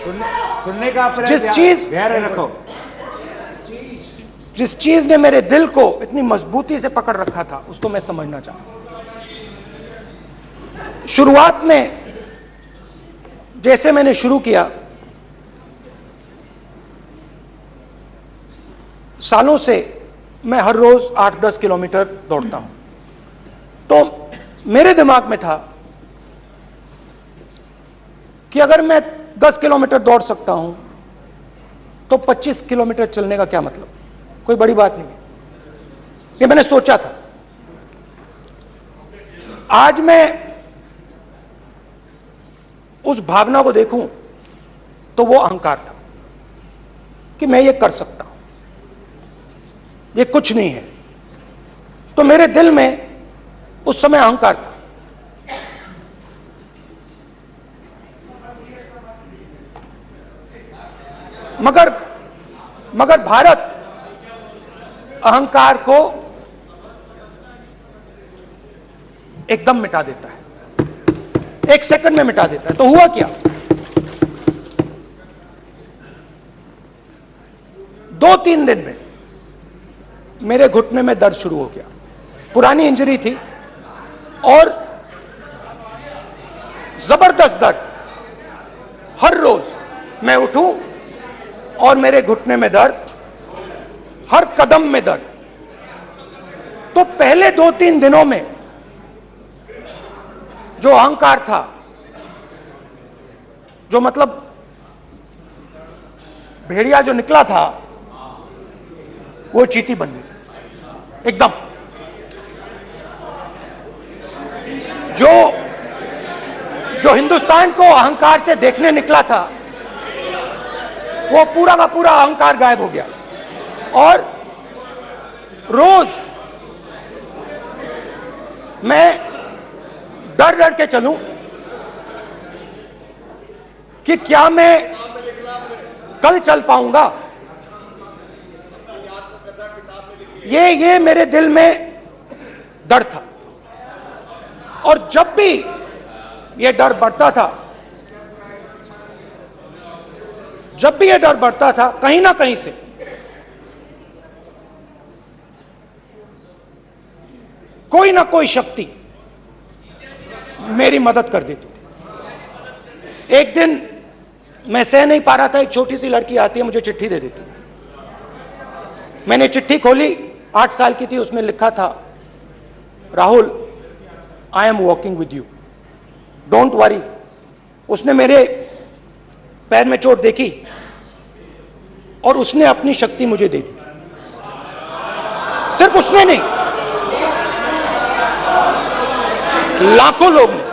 सुनने का धैर्य रखो। जिस चीज ने मेरे दिल को इतनी मजबूती से पकड़ रखा था उसको मैं समझना चाहता हूं। शुरुआत में जैसे मैंने शुरू किया, सालों से मैं हर रोज 8-10 किलोमीटर दौड़ता हूं, तो मेरे दिमाग में था कि अगर मैं 10 किलोमीटर दौड़ सकता हूं तो 25 किलोमीटर चलने का क्या मतलब, कोई बड़ी बात नहीं है। ये मैंने सोचा था। आज मैं उस भावना को देखूं तो वो अहंकार था कि मैं ये कर सकता हूं, ये कुछ नहीं है। तो मेरे दिल में उस समय अहंकार था। मगर भारत अहंकार को एकदम मिटा देता है, 1 सेकंड में मिटा देता है। तो हुआ क्या, 2-3 दिन में मेरे घुटने में दर्द शुरू हो गया। पुरानी इंजरी थी और जबरदस्त दर्द। हर रोज मैं उठूं और मेरे घुटने में दर्द, हर कदम में दर्द। तो पहले 2-3 दिनों में जो अहंकार था, जो मतलब भेड़िया जो निकला था, वो चींटी बन गई एकदम। जो हिंदुस्तान को अहंकार से देखने निकला था, वो पूरा का पूरा अहंकार गायब हो गया। और रोज मैं डर के चलूं कि क्या मैं कल चल पाऊंगा। ये मेरे दिल में डर था। और जब भी ये डर बढ़ता था, कहीं ना कहीं से कोई ना कोई शक्ति मेरी मदद कर देती थी। एक दिन मैं सह नहीं पा रहा था, एक छोटी सी लड़की आती है, मुझे चिट्ठी दे देती। मैंने चिट्ठी खोली, 8 साल की थी, उसमें लिखा था, Rahul, I am walking with you, don't worry. उसने मेरे पैर में चोट देखी और उसने अपनी शक्ति मुझे दे दी। सिर्फ उसने नहीं, लाखों लोग ने।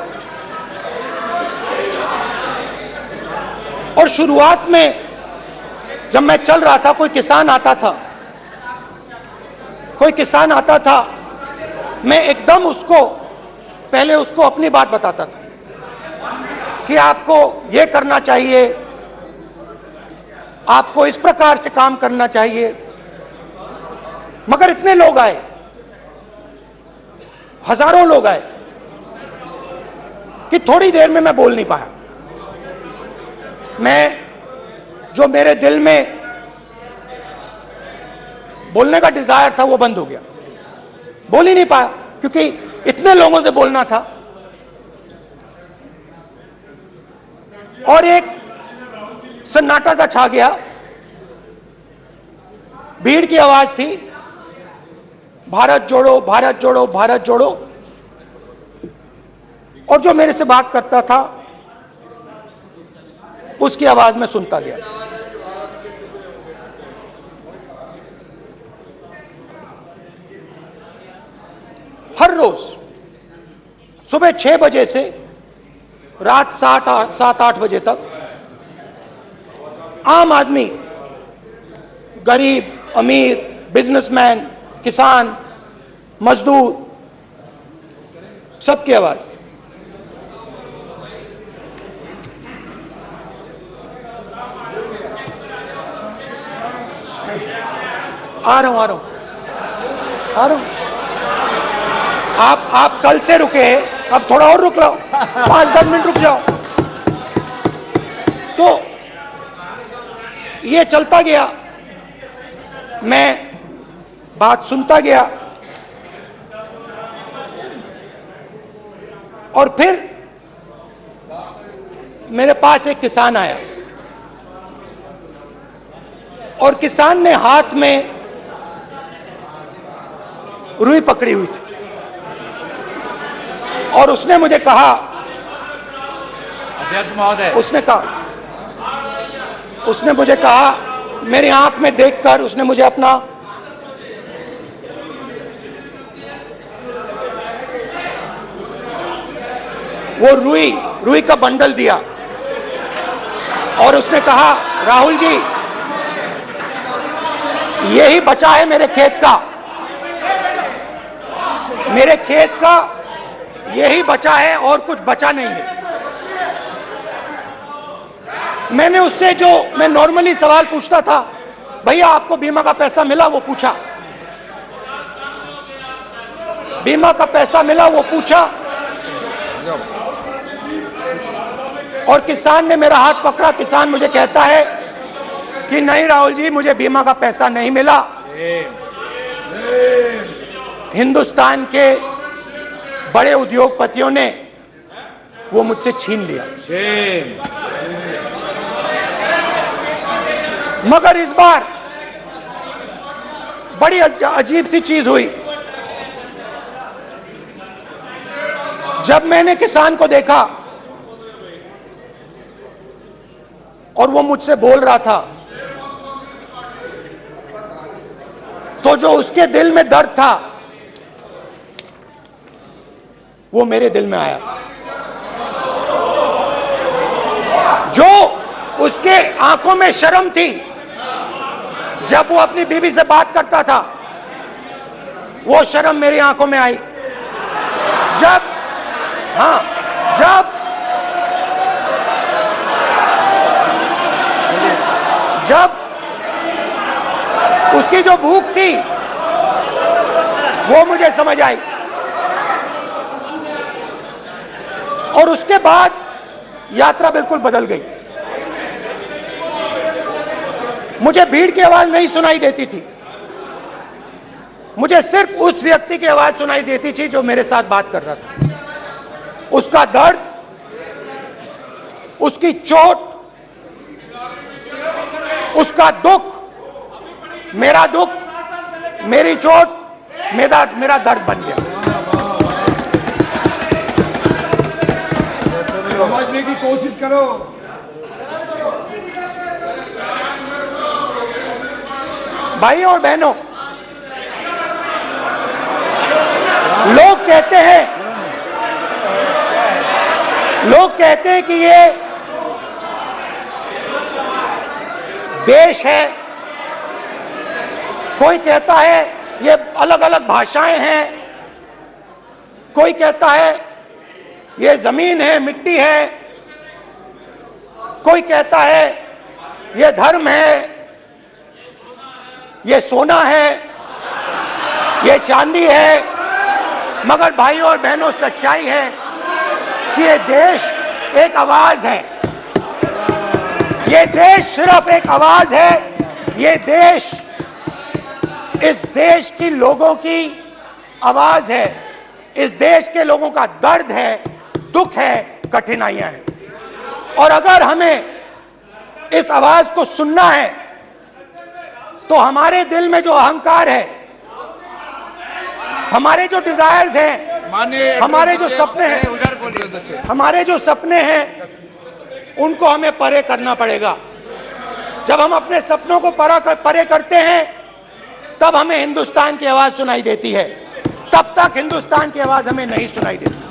और शुरुआत में जब मैं चल रहा था, कोई किसान आता था, मैं एकदम पहले उसको अपनी बात बताता था कि आपको ये करना चाहिए, आपको इस प्रकार से काम करना चाहिए। मगर इतने लोग आए, हजारों लोग आए कि थोड़ी देर में मैं बोल नहीं पाया। जो मेरे दिल में बोलने का डिजायर था वो बंद हो गया, बोल ही नहीं पाया, क्योंकि इतने लोगों से बोलना था। और एक सन्नाटा सा छा गया, भीड़ की आवाज थी, भारत जोड़ो, भारत जोड़ो, भारत जोड़ो। और जो मेरे से बात करता था उसकी आवाज में सुनता गया। हर रोज सुबह 6 बजे से रात 7-8 बजे तक आम आदमी, गरीब, अमीर, बिजनेसमैन, किसान, मजदूर, सबकी आवाज। आ रहा हूं। आप कल से रुके, अब थोड़ा और रुक लो, 5-10 मिनट रुक जाओ। तो ये चलता गया, मैं बात सुनता गया, और फिर मेरे पास एक किसान आया और किसान ने हाथ में रुई पकड़ी हुई थी और उसने मुझे कहा, अध्यक्ष महोदय, उसने मुझे कहा, मेरी आंख में देखकर उसने मुझे अपना वो रुई का बंडल दिया और उसने कहा, राहुल जी, यही बचा है मेरे खेत का यही बचा है और कुछ बचा नहीं है। मैंने उससे जो मैं नॉर्मली सवाल पूछता था, भैया आपको बीमा का पैसा मिला, वो पूछा, बीमा का पैसा मिला, वो पूछा, और किसान ने मेरा हाथ पकड़ा। किसान मुझे कहता है कि नहीं राहुल जी, मुझे बीमा का पैसा नहीं मिला, हिंदुस्तान के बड़े उद्योगपतियों ने वो मुझसे छीन लिया। मगर इस बार बड़ी अजीब सी चीज हुई। जब मैंने किसान को देखा और वो मुझसे बोल रहा था, तो जो उसके दिल में दर्द था वो मेरे दिल में आया। जो उसके आंखों में शर्म थी जब वो अपनी बीवी से बात करता था, वो शर्म मेरी आंखों में आई। जब उसकी जो भूख थी वो मुझे समझ आई। और उसके बाद यात्रा बिल्कुल बदल गई। मुझे भीड़ की आवाज नहीं सुनाई देती थी, मुझे सिर्फ उस व्यक्ति की आवाज सुनाई देती थी जो मेरे साथ बात कर रहा था। उसका दर्द, उसकी चोट, उसका दुख, मेरा दुख, मेरी चोट, मेरा दर्द बन गया। समझने की कोशिश करो। भाइयों और बहनों, लोग कहते हैं कि ये देश है, कोई कहता है ये अलग अलग भाषाएं हैं, कोई कहता है ये जमीन है, मिट्टी है, कोई कहता है ये धर्म है, ये सोना है, ये चांदी है। मगर भाइयों और बहनों, सच्चाई है कि ये देश एक आवाज है, ये देश सिर्फ एक आवाज है। ये देश इस देश की लोगों की आवाज है, इस देश के लोगों का दर्द है, दुख है, कठिनाइयां हैं। और अगर हमें इस आवाज को सुनना है तो हमारे दिल में जो अहंकार है, हमारे जो डिजायर्स हैं, हमारे जो सपने हैं, उनको हमें परे करना पड़ेगा। जब हम अपने सपनों को परे करते हैं तब हमें हिंदुस्तान की आवाज सुनाई देती है, तब तक हिंदुस्तान की आवाज हमें नहीं सुनाई देती।